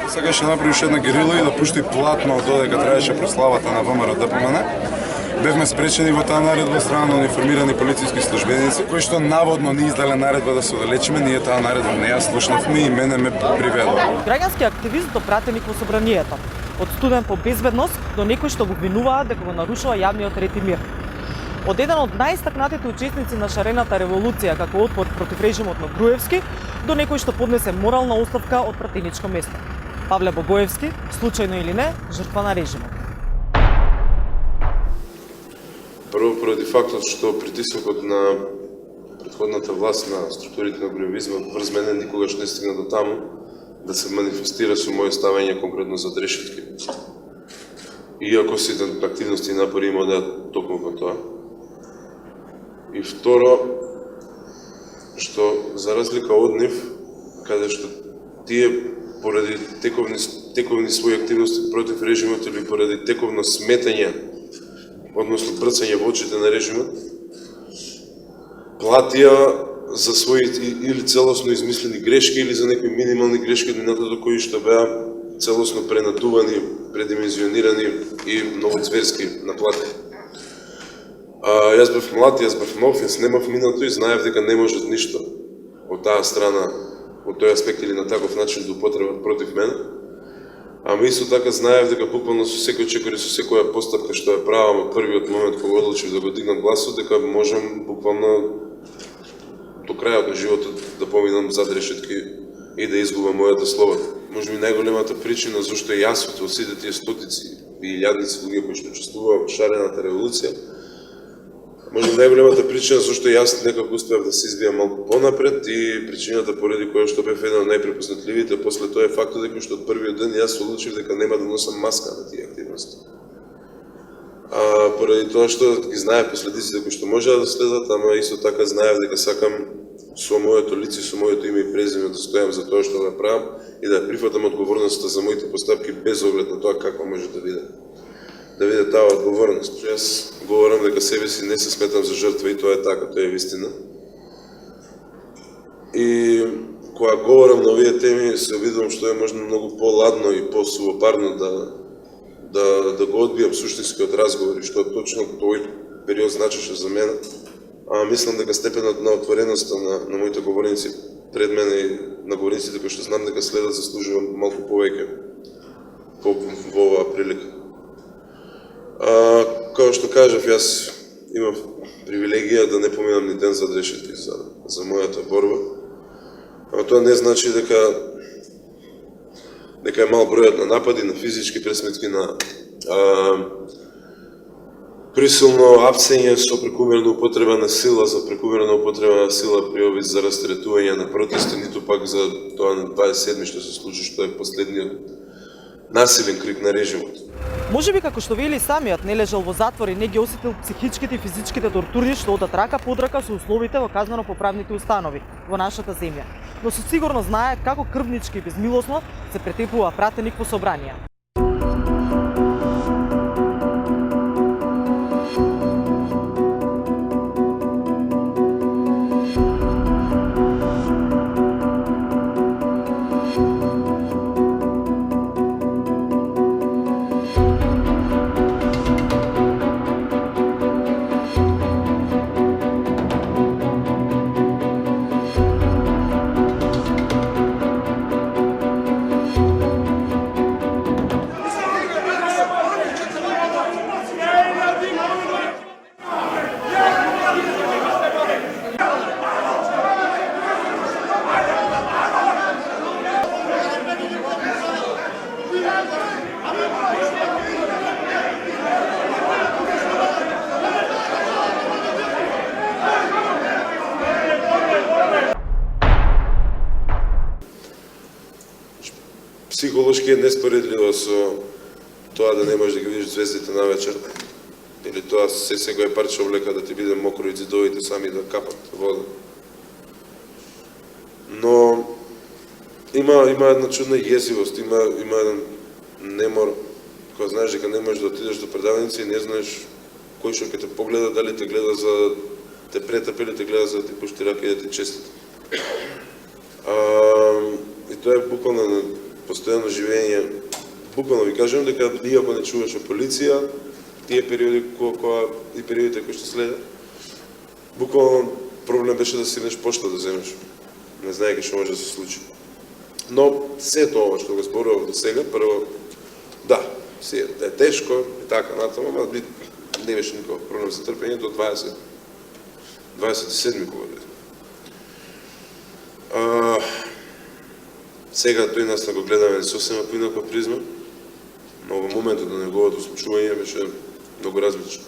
Сега ще направиш една герила и да пушти платно додека траеше прославата на ВМРО ДПМН. Бевме спречени во таа наредба од страна на униформирани полициски службеници, кои што наводно не издале наредба да се оддалечиме, ние таа наредба не ја слушнавме и мене ме приведува. Граѓански активист до пратеник во собранието. Од студент по безбедност до некои што го обвинуваат дека го нарушува јавниот ред и мир. Од еден од најстакнатите учесници на шарената револуција како отпор против режимот на Груевски до некој што поднесе морална оставка од пратеничко место. Павле Богоевски, случајно или не, жртва на режимот. Прво, поради фактот што притисокот на претходната власт на структурите на груевизма врз мене никогаш не стигна до таму да се манифестира со моје ставање конкретно за решетки. Иако сите активности и напори има да токму по тоа. И второ, што за разлика од нив, каде што тие поради тековни своји активности против режимот или поради тековно сметање, односно брцање во очите на режимот, платија за своите или целосно измислени грешки или за некои минимални грешки минатото кои што беа целосно пренадувани, предимenzionирани и многу зверски наплатени. Јас бев млад, јас бев нов, јас немав минато и знаев дека не можат ништо од таа страна, од тој аспект или на таков начин да употребат против мене. Ама исто така знаев дека буквално со секој чекор и со секоја постапка што ја правам од првиот момент кога одлучив да го дигнам гласот, дека можам буквално до крајот на животот да поминам зад решетки и да изгубам мојата слобода. Може би најголемата причина зашто јас од сите тие стотици и илјадници луѓе кои што учествуваа во шарената револуција, може би најголемата причина зашто јас некако успеав да се избијам малку понапред и причината поради која што бев еден од најпрепознатливите после тоа е фактот дека што од првиот ден јас одлучив дека нема да носам маска на тие активности. Поради тоа што ги знаев последиците кои што можеа да следат, ама исто така знаев дека сакам со моето лице, со моето име и презиме да стојам за тоа што го правам и да прифатам одговорноста за моите постапки без оглед на тоа каква може да биде таа одговорност. Јас говорам дека себе си не се сметам за жртва и тоа е така, тоа е вистина. И кога говорам на овие теми се обидувам што е можно многу поладно и посувопарно да го одбијам суштинскиот разговор и што точно тој период значеше за мене. Мислам дека степенот на отвореноста на моите говорници пред мене и на говорниците кои што знам дека следат заслужува малку повеќе во оваа прилика. Како што кажав, јас имав привилегија да не поминам ни ден зад решетки за мојата борба. Ама тоа не значи дека е мал бројот на напади, на физички пресметки, на присилно апсење со прекумерна употреба на сила, за прекумерна употреба на сила при обид за растретување на протести, ниту пак за тоа на 27 што се случи, што е последниот насилен крик на режимот. Може би како што вели самиот не лежал во затвор и не ги осетил психичките и физичките тортури што одат рака под рака со условите во казнено-поправните установи во нашата земја. Но со сигурно знае како крвнички и безмилосно се претепува пратеник во собрание. Психолошки е неспоредливо со тоа да не можеш да ги видиш звездите на вечер. Или тоа секој парче облека да ти биде мокро и зидовите сами да капат вода. Но Има една чудна језивост, има еден немор, кога знаеш дека не можеш да отидеш до предавници и не знаеш кој што ќе те погледа, дали те гледа за те претапи или те гледа за да ти пушти рака и да ти честит. И тоа е буквално на постојано живење. Буквално ви кажам дека иако не чуваше полиција, тие периоди и периодите кои што следа, буквално проблем беше да синеш пошта да земеш. Не знаеки што може да се случи. Но сето ова што го зборував до сега, прво, да, се е тешко и така натаму, ама не беше никаков проблем за трпење до 27 кога беше. Сега тој нас го гледаме сосема по инаква призма, но во моментот на неговото случување беше многу различно.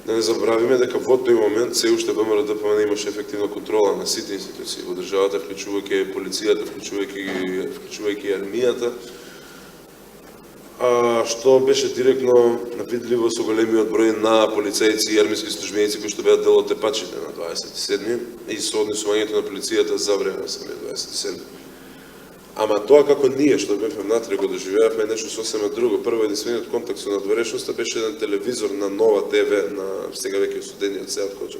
Да не забравиме дека во тој момент се уште ВМРО ДПМН имаше ефективна контрола на сите институции во државата, вклучувајќи полицијата, вклучувајќи армијата, што беше директно видливо со големиот број на полицајци и армиски службеници кои што беа дел од тепачите на 27 и со однесувањето на полицијата за време на самиот 27. Ама тоа како ние што бевме внатре го доживеавме нешто сосема друго. Прво единствениот контакт со надворешноста беше еден телевизор на Нова ТВ, на сега веќе осудениот Сеат Хоџа,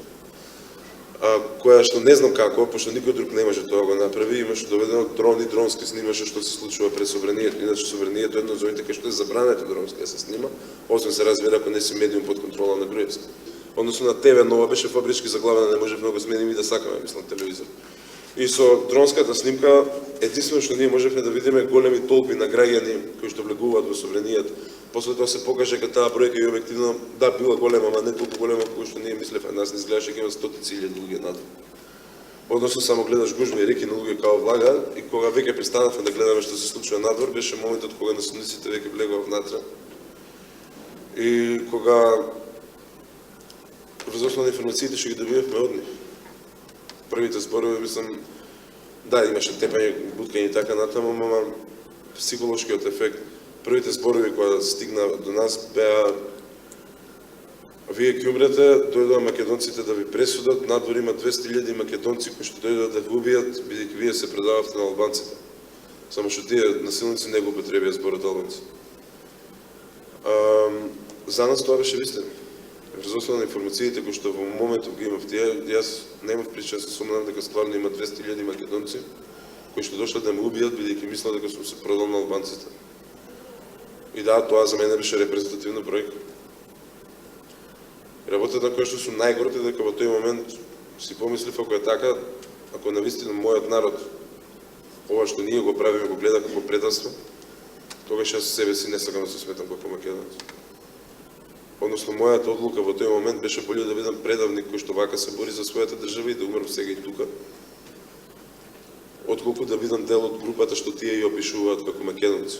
која што не знам како, пошто никој друг не може тоа го направи, имаше доведено дрон и дронски снимаше што се случува пред собранието. Иначе собранието е едно од зоните кај што е забрането дронски да се снима, освен се разбира ако не си медиум под контрола на Груевски. Односно на ТВ Нова беше фабрички заглавена, не може многу сменим и да сакаме, мислам, телевизор. И со дронската снимка, единствено што ние можевме да видиме големи толпи на граѓани кои што влегуваат во собранието. После тоа се покаже дека таа бројка и објективно да била голема, ама не толку голема кој што ние мислевме. Нас не изгледаше дека има стотици илјади луѓе надвор. Односно само гледаш гужви и реки на луѓе као влага и кога веќе пристанавме да гледаме што се случува надвор, беше моментот кога насудниците веќе влегува внатре. И кога врз основа на информациите што ги добивавме од нив. Првите зборови, мислам, да, имаше тепање, буткање и така натаму, ама психолошкиот ефект. Првите зборови кои стигна до нас беа: вие ќе умрете, дојдоа македонците да ви пресудат, надвор има 200.000 македонци кои што дојдоа да ви убијат, бидејќи вие се предававте на албанците. Само што тие насилници не го употребија зборот албанци. За нас тоа беше вистина. Врз основа на информациите кои што во моментот ги имав тие, јас немав причина да се сомневам дека стварно има 200.000 македонци кои што дошле да ме убијат бидејќи мислат дека сум се продал на албанците. И да, тоа за мене беше репрезентативна бројка. Работата на која што сум најгорд е дека во тој момент си помислив ако е така, ако навистина мојот народ ова што ние го правиме го гледа како предавство, тогаш јас себе си не сакам да се сметам како македонец. Односно, мојата одлука во тој момент беше боле да видам предавник кој што вака се бори за својата држава и да умрам сега и тука, отколку да видам дел од групата што тие ја опишуваат како македонци.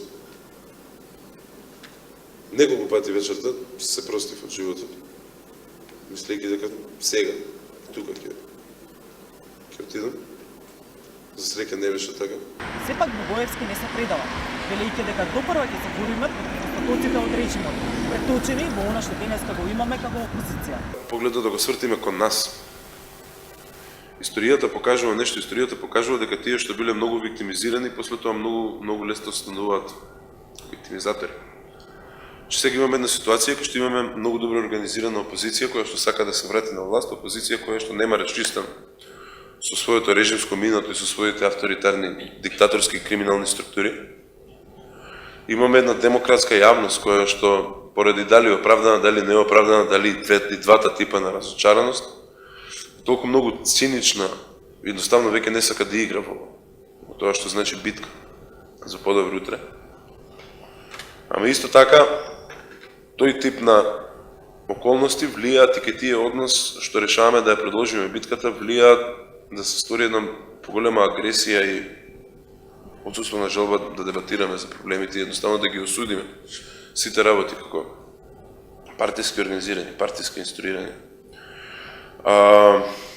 Неколку пати вечерта се простив од животот, мислејќи дека сега, тука ќе отидам. За среќа не беше така. Сепак Богоевски не се предава, велејќи дека допрва ќе се бориме против остатоците од режимот, преточени во она што денеска го имаме како опозиција. Погледот да го свртиме кон нас. Историјата покажува нешто, историјата покажува дека тие што биле многу виктимизирани, после тоа многу лесно стануваат виктимизатори. Че сега имаме една ситуација кај што имаме многу добро организирана опозиција која што сака да се врати на власт, опозиција која што нема расчистен со своето режимско минато и со своите авторитарни, диктаторски и криминални структури. Имаме една демократска јавност која што поради дали оправдана, дали неоправдана, дали и двата типа на разочараност, толку многу цинична, едноставно веќе не сака да игра во тоа што значи битка за подобро утре. Ама исто така, тој тип на околности влијаат и кај тие од нас што решаваме да ја продолжиме битката, влијаат да се стори една поголема агресија и отсутство на желба да дебатираме за проблемите и едноставно да ги осудиме сите работи како партиски организирани, партиски инструирани,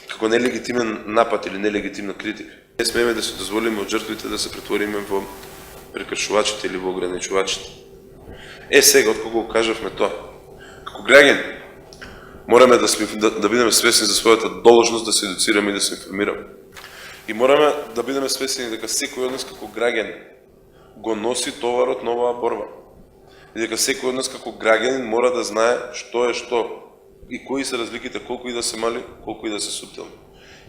како нелегитимен напад или нелегитимна критика. Не смееме да се дозволиме од жртвите да се претвориме во прекршувачите или во ограничувачите. Сега, откога го кажавме тоа, како граѓани, мораме да бидеме свесни за својата должност да се едуцираме и да се информираме. И мораме да бидеме свесни дека секој од нас како граѓанин го носи товарот на оваа борба. И дека секој од нас како граѓанин мора да знае што е што и кои се разликите, колку и да се мали, колку и да се суптилни.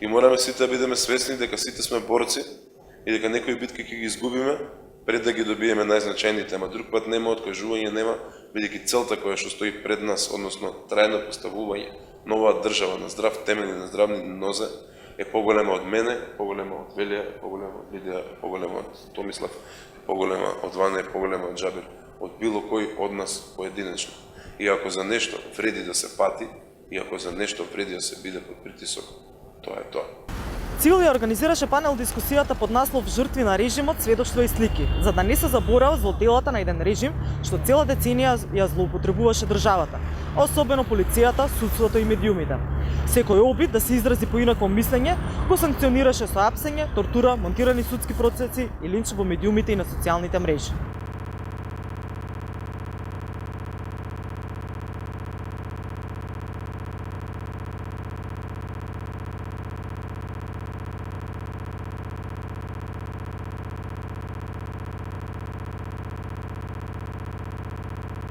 И мораме сите да бидеме свесни дека сите сме борци и дека некои битки ќе ги изгубиме пред да ги добиеме најзначајните, ама друг пат нема откажување, нема, бидејќи целта која што стои пред нас, односно трајно поставување на оваа држава на здрав темел и на здравни нозе, е поголема од мене, поголема од Велија, поголема од Лидија, поголема од Томислав, поголема од Ване, поголема од Джабир, од било кој од нас поединечно. И ако за нешто вреди да се пати, и ако за нешто вреди да се биде под притисок, тоа е тоа. Цивил ја организираше панел дискусијата под наслов "Жртви на режимот, сведоштва и слики", за да не се заборава злоделата на еден режим што цела деценија ја злоупотребуваше државата, особено полицијата, судството и медиумите. Секој обид да се изрази поинакво мислење го санкционираше со апсење, тортура, монтирани судски процеси и линч во медиумите и на социјалните мрежи.